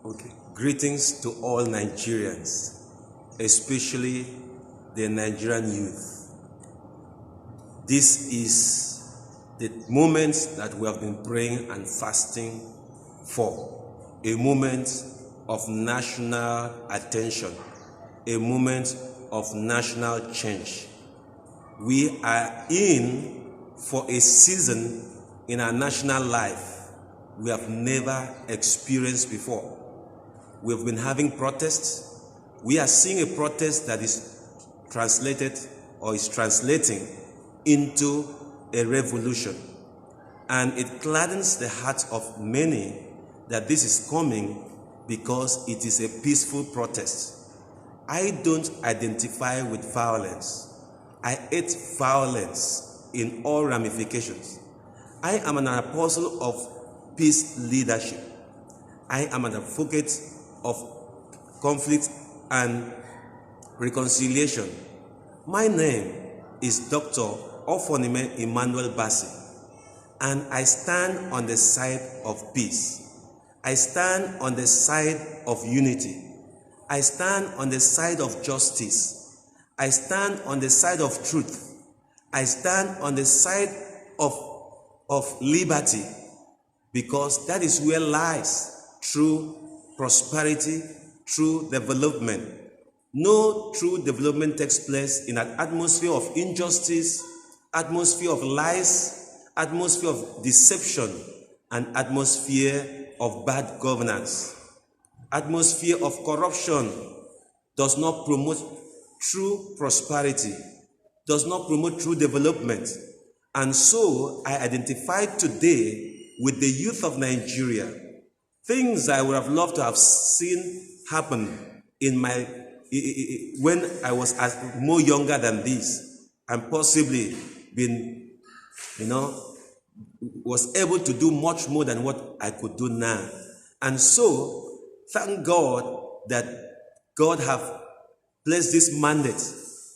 Okay. Greetings to all Nigerians, especially the Nigerian youth. This is the moment that we have been praying and fasting for, a moment of national attention, a moment of national change. We are in for a season in our national life we have never experienced before. We've been having protests. We are seeing a protest that is translated or is translating into a revolution. And it gladdens the hearts of many that this is coming because it is a peaceful protest. I don't identify with violence. I hate violence in all ramifications. I am an apostle of peace leadership. I am an advocate of conflict and reconciliation. My name is Dr. Ofonime Emmanuel Bassi, and I stand on the side of peace. I stand on the side of unity. I stand on the side of justice. I stand on the side of truth. I stand on the side of liberty, because that is where lies true prosperity, true development. No true development takes place in an atmosphere of injustice, atmosphere of lies, atmosphere of deception, and atmosphere of bad governance. Atmosphere of corruption does not promote true prosperity, does not promote true development. And so I identified today with the youth of Nigeria. Things I would have loved to have seen happen in when I was more younger than this, and possibly been, was able to do much more than what I could do now. And so, thank God that God have placed this mandate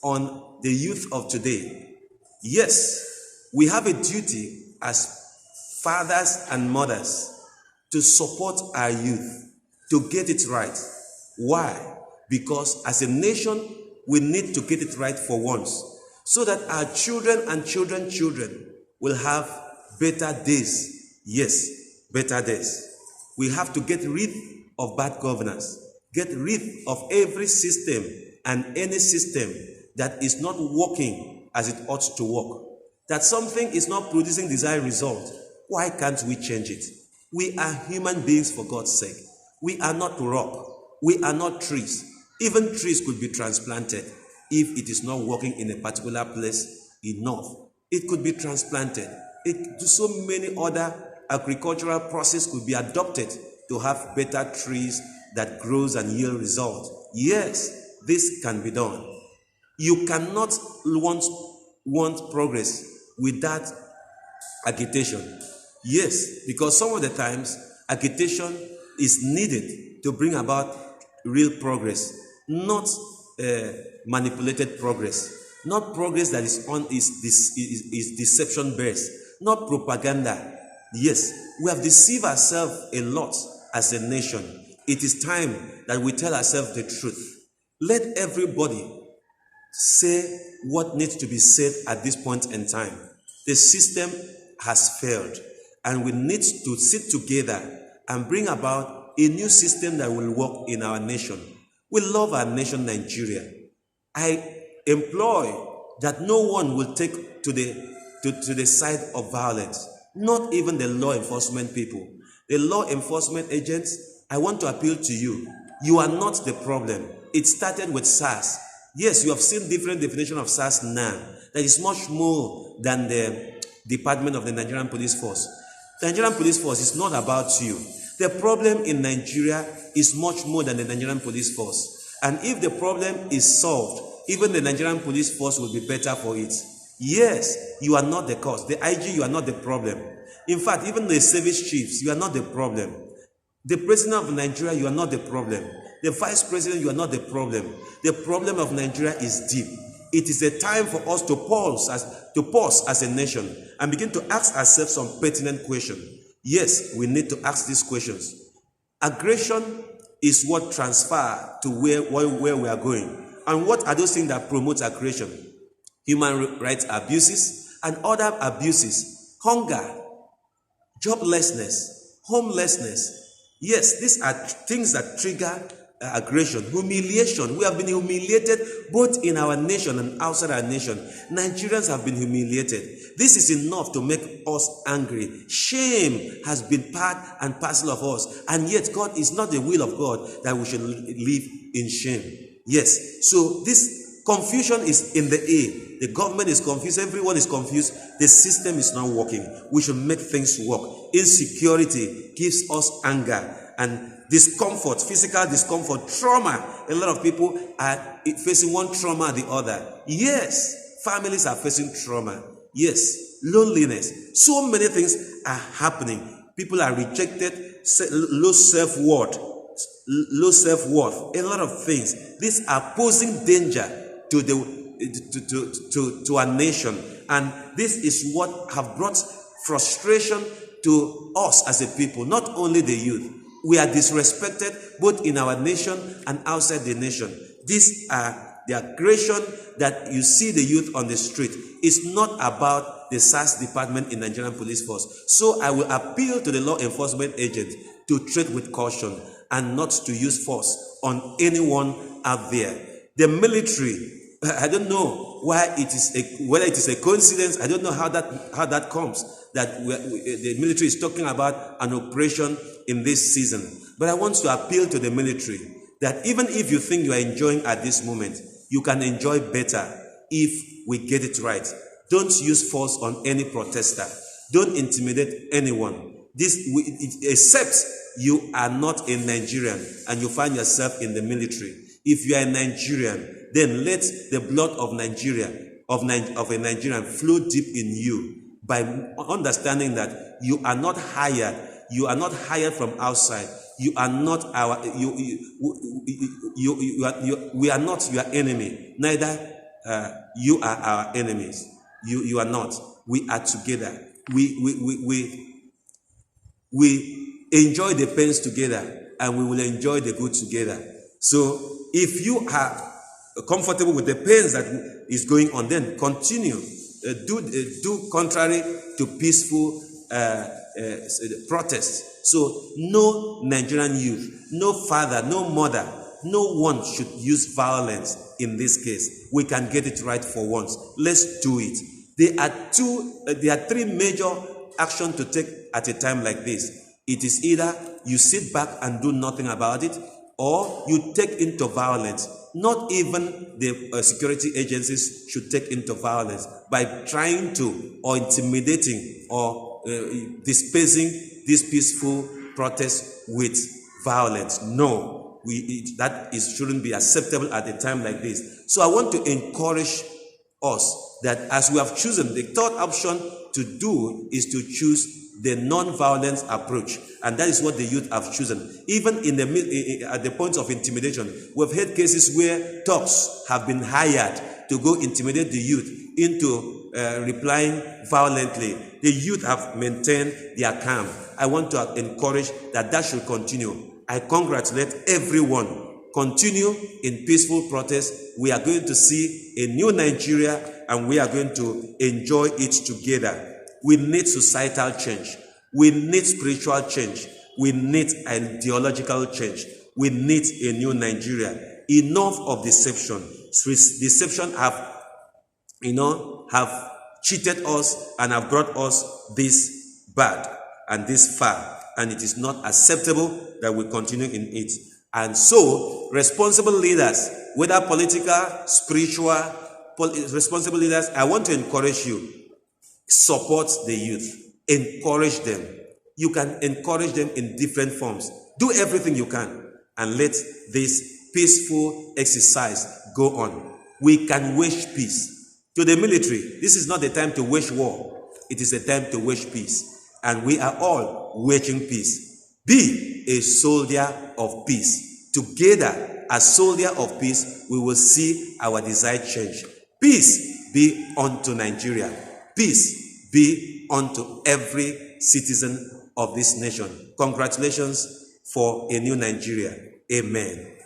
on the youth of today. Yes, we have a duty as fathers and mothers to support our youth, to get it right. Why? Because as a nation, we need to get it right for once, so that our children and children will have better days. Yes, better days. We have to get rid of bad governance, get rid of every system and any system that is not working as it ought to work. That something is not producing desired result. Why can't we change it? We are human beings, for God's sake. We are not rock. We are not trees. Even trees could be transplanted if it is not working in a particular place enough. It could be transplanted. So many other agricultural processes could be adopted to have better trees that grows and yield results. Yes, this can be done. You cannot want progress without agitation. Yes, because some of the times agitation is needed to bring about real progress, not manipulated progress, not progress that is deception based, not propaganda. Yes, we have deceived ourselves a lot as a nation. It is time that we tell ourselves the truth. Let everybody say what needs to be said at this point in time. The system has failed, and we need to sit together and bring about a new system that will work in our nation. We love our nation, Nigeria. I implore that no one will take to the side of violence, not even the law enforcement people. The law enforcement agents, I want to appeal to you. You are not the problem. It started with SARS. Yes, you have seen different definition of SARS now. That is much more than the Department of the Nigerian Police Force. The Nigerian Police Force is not about you. The problem in Nigeria is much more than the Nigerian Police Force. And if the problem is solved, even the Nigerian Police Force will be better for it. Yes, you are not the cause. The IG, you are not the problem. In fact, even the service chiefs, you are not the problem. The president of Nigeria, you are not the problem. The vice president, you are not the problem. The problem of Nigeria is deep. It is a time for us to pause as a nation and begin to ask ourselves some pertinent questions. Yes, we need to ask these questions. Aggression is what transfer to where we are going. And what are those things that promote aggression? Human rights abuses and other abuses, hunger, joblessness, homelessness. Yes, these are things that trigger aggression, humiliation. We have been humiliated both in our nation and outside our nation. Nigerians have been humiliated. This is enough to make us angry. Shame has been part and parcel of us, and yet God is not the will of God that we should live in shame. Yes, so this confusion is in the air. The government is confused. Everyone is confused. The system is not working. We should make things work. Insecurity gives us anger and discomfort, physical discomfort, trauma. A lot of people are facing one trauma or the other. Yes, families are facing trauma. Yes, loneliness. So many things are happening. People are rejected, low self-worth, a lot of things. These are posing danger to our nation, and this is what have brought frustration to us as a people, not only the youth. We are disrespected both in our nation and outside the nation. These are the aggression that you see the youth on the street. It's not about the SARS department in Nigerian Police Force. So I will appeal to the law enforcement agents to tread with caution and not to use force on anyone out there. The military, I don't know why whether it is a coincidence. I don't know how that comes that the military is talking about an operation in this season. But I want to appeal to the military that even if you think you are enjoying at this moment, you can enjoy better if we get it right. Don't use force on any protester. Don't intimidate anyone. Except you are not a Nigerian and you find yourself in the military. If you are a Nigerian, then let the blood of Nigeria, of a Nigerian, flow deep in you by understanding that you are not hired. You are not hired from outside. You are not we are not your enemy. Neither you are our enemies. You are not. We are together. We enjoy the pains together, and we will enjoy the good together. So if you are comfortable with the pains that is going on, then continue. Do contrary to peaceful protests. So no Nigerian youth, no father, no mother, no one should use violence in this case. We can get it right for once. Let's do it. There are three major actions to take at a time like this. It is either you sit back and do nothing about it, or you take into violence. Not even the security agencies should take into violence by trying to, or intimidating, or displacing this peaceful protest with violence. No, shouldn't be acceptable at a time like this. So I want to encourage us that as we have chosen, the third option to do is to choose the non-violence approach, and that is what the youth have chosen. Even at the point of intimidation, we've had cases where thugs have been hired to go intimidate the youth into replying violently. The youth have maintained their calm. I want to encourage that should continue. I congratulate everyone. Continue in peaceful protest. We are going to see a new Nigeria, and we are going to enjoy it together. We need societal change. We need spiritual change. We need ideological change. We need a new Nigeria. Enough of deception. Deception have cheated us and have brought us this bad and this far. And it is not acceptable that we continue in it. And so, responsible leaders, whether political, spiritual, responsible leaders, I want to encourage you. Support the youth. Encourage them. You can encourage them in different forms. Do everything you can and let this peaceful exercise go on. We can wage peace. To the military, this is not the time to wage war. It is the time to wage peace. And we are all waging peace. Be a soldier of peace. Together, as soldier of peace, we will see our desired change. Peace be unto Nigeria. Peace be unto every citizen of this nation. Congratulations for a new Nigeria. Amen.